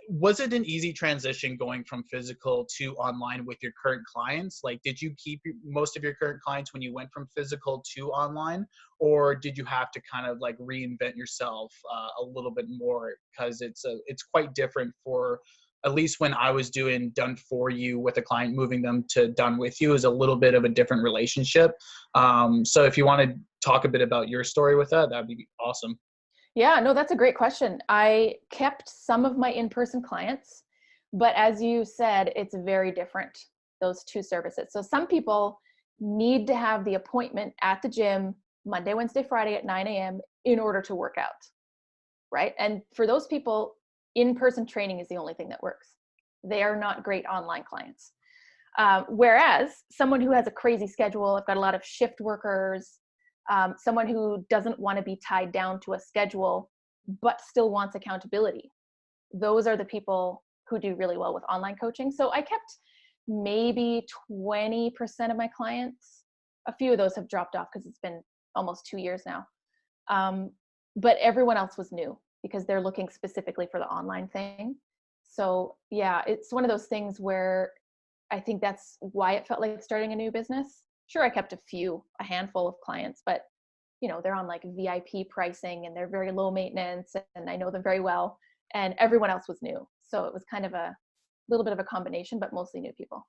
Was it an easy transition going from physical to online with your current clients? Like, did you keep most of your current clients when you went from physical to online, or did you have to kind of like reinvent yourself a little bit more? Because it's quite different for, at least when I was doing done for you with a client, moving them to done with you is a little bit of a different relationship. So if you want to talk a bit about your story with that, that'd be awesome. Yeah, no, that's a great question. I kept some of my in-person clients, but as you said, it's very different, those two services. So some people need to have the appointment at the gym Monday, Wednesday, Friday at 9 a.m. in order to work out, right? And for those people, in-person training is the only thing that works. They are not great online clients. Whereas someone who has a crazy schedule, I've got a lot of shift workers, someone who doesn't want to be tied down to a schedule, but still wants accountability. Those are the people who do really well with online coaching. So I kept maybe 20% of my clients. A few of those have dropped off because it's been almost 2 years now. But everyone else was new because they're looking specifically for the online thing. So yeah, it's one of those things where I think that's why it felt like starting a new business. Sure, I kept a handful of clients, but they're on like VIP pricing and they're very low maintenance and I know them very well, and everyone else was new. So it was kind of a little bit of a combination, but mostly new people.